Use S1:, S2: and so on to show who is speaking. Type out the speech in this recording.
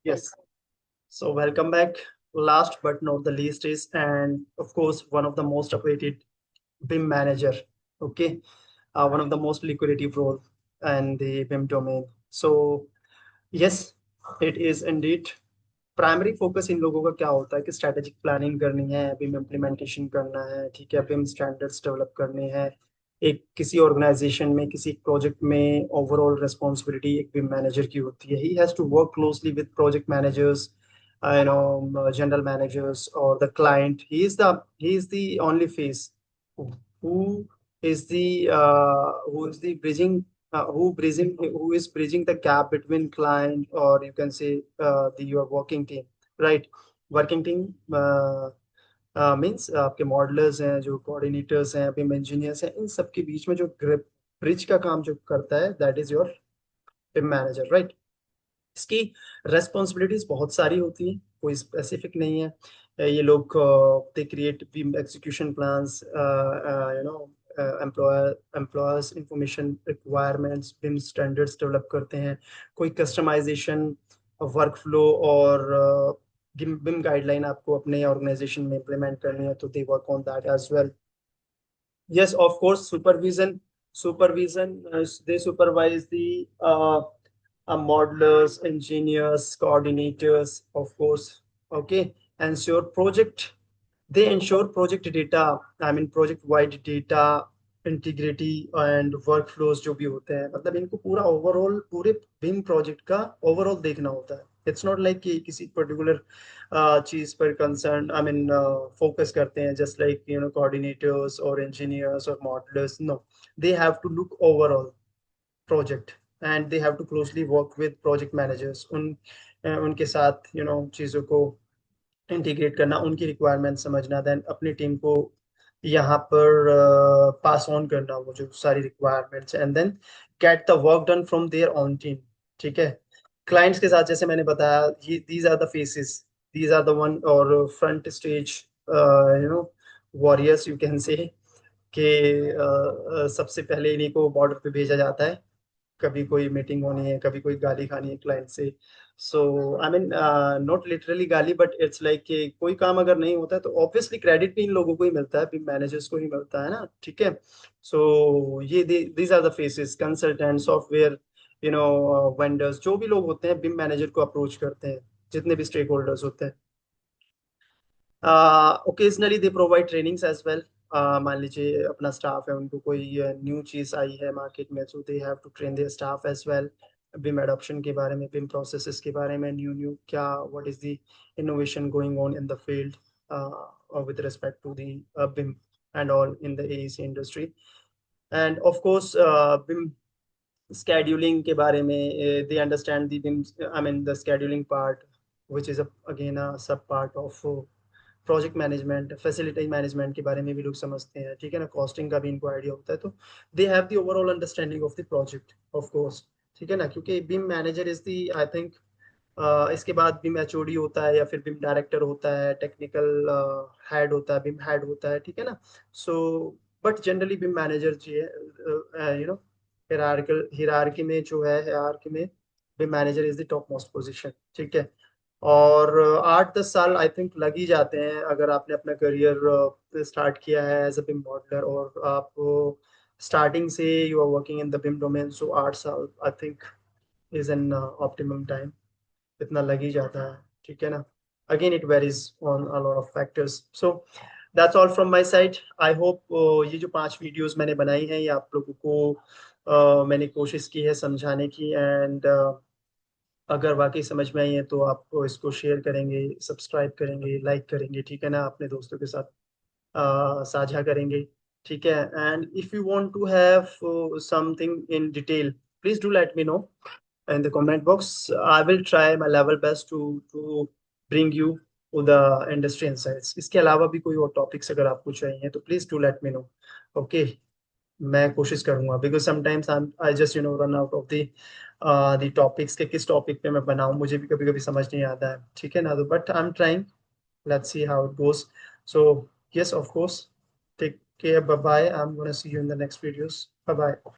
S1: Yes. So welcome back. Last but not the least is, and of course, one of the most awaited BIM manager. Okay. One of the most liquidative role and the BIM domain. So yes, it is indeed. Primary focus in लोगों का क्या होता है कि strategic planning करनी है, बिम implementation करना है, ठीक है, बिम स्टैंडर्ड्स डेवलप करने हैं। एक किसी ऑर्गेनाइजेशन में किसी प्रोजेक्ट में ओवरऑल रिस्पॉन्सिबिलिटी एक बिम मैनेजर की होती है। He has to work closely with project managers, general managers or the client. He is the only face who who is the bridging the gap between client, or you can say the your working team, right? Working team means आपके modellers हैं, जो coordinators हैं, बिम engineers हैं, इन सब के बीच में जो bridge का काम जो करता है, that is your BIM manager, right? इसकी रेस्पॉन्सिबिलिटीज बहुत सारी होती हैं, कोई स्पेसिफिक नहीं है। ये लोग they create BIM execution plans, employers information requirements, BIM standards develop करते हैं। कोई कस्टमाइजेशन वर्क फ्लो और बिम गाइडलाइन आपको अपने ऑर्गेनाइजेशन में इम्प्लीमेंट करनी है, तो they work on that as well. Yes, of course, supervision. They supervise the modelers, engineers, coordinators, of course. Okay, ensure project. They ensure project data. I mean, project wide data integrity and workflows जो भी होते हैं, मतलब इनको पूरा overall पूरे बिम project का overall देखना होता है। इट्स नॉट लाइक कि किसी पर्टिकुलर चीज पर कंसर्न, आई मीन, फोकस करते हैं, जस्ट लाइक कोऑर्डिनेटर्स और इंजीनियर्स और modellers. No, they have to look overall project, and they have to closely work with project managers. उनके साथ चीज़ों को इंटीग्रेट करना, उनकी रिक्वायरमेंट समझना, देन अपनी टीम को यहाँ पर पास ऑन करना वो जो सारी requirements, and then get the work done from their on team. ठीक है। क्लाइंट्स के साथ जैसे मैंने बताया, ये these are the faces, these are the one और front stage warriors, you can say, कि सबसे पहले इन्हीं को बॉर्डर पे भेजा जाता है। कभी कोई मीटिंग होनी है, कभी कोई गाली खानी है क्लाइंट से। सो आई मीन, नॉट लिटरली गाली, बट इट्स लाइक कि कोई काम अगर नहीं होता है तो ऑब्वियसली क्रेडिट भी इन लोगों को ही मिलता है, मैनेजर्स को ही मिलता है ना, ठीक है। सो ये these are the phases, consultant, software, vendors, जो भी लोग होते हैं बिम मैनेजर को अप्रोच करते हैं, जितने भी स्टेक होल्डर्स होते हैं। Occasionally they provide trainings as well. मान लीजिए अपना स्टाफ है, उनको कोई न्यू चीज आई है मार्केट में, so they have to train their staff as well. BIM adoption के बारे में, बिम प्रोसेसेस के बारे में, न्यू न्यू क्या, what is the innovation going on in the field with respect to the BIM and all in the AEC industry. And of course BIM scheduling के बारे में, they understand the BIM, I mean the scheduling part, which is again a sub part of project management, facility management के बारे में भी लोग समझते हैं, ठीक है ना। कॉस्टिंग का भी इनको आइडिया होता है, तो they have the overall understanding of the project, of course, ठीक है ना। क्योंकि BIM manager is the, I think, इसके बाद बिम एचओडी होता है, या फिर बिम डायरेक्टर होता है, टेक्निकल हेड होता है, बिम हेड होता है, ठीक है ना। So but generally BIM manager जी है, हिरार्की में जो है, हिरार्की में BIM manager is the top most position, ठीक है। और 8-10 साल आई थिंक लग ही जाते हैं, अगर आपने अपना करियर स्टार्ट किया है एज अ बिम मॉडलर, और आप स्टार्टिंग से you are working in the BIM domain, so 8 साल I think is an optimum time. इतना लग ही जाता है, ठीक है ना। Again it varies on a lot of factors. So that's all from my side. I hope ये जो 5 वीडियोस मैंने बनाई हैं, ये आप लोगों को मैंने कोशिश की है समझाने की, एंड अगर वाकई समझ में आई है तो आप इसको शेयर करेंगे, सब्सक्राइब करेंगे, लाइक करेंगे, ठीक है ना, अपने दोस्तों के साथ साझा करेंगे, ठीक है। And if you want to have something in detail, please do let me know in the comment box. I will try my level best to bring you to the industry insights. इसके अलावा भी कोई और topics अगर आपको चाहिए तो please do let me no. Okay, मैं कोशिश करूंगा, because sometimes I just run out of the topics के किस टॉपिक पे मैं बनाऊं, मुझे भी कभी कभी समझ नहीं आता है, ठीक है ना। तो but I am trying, let's see how it goes. So yes, of course, take care, bye bye, I'm gonna see you in the next videos, bye bye।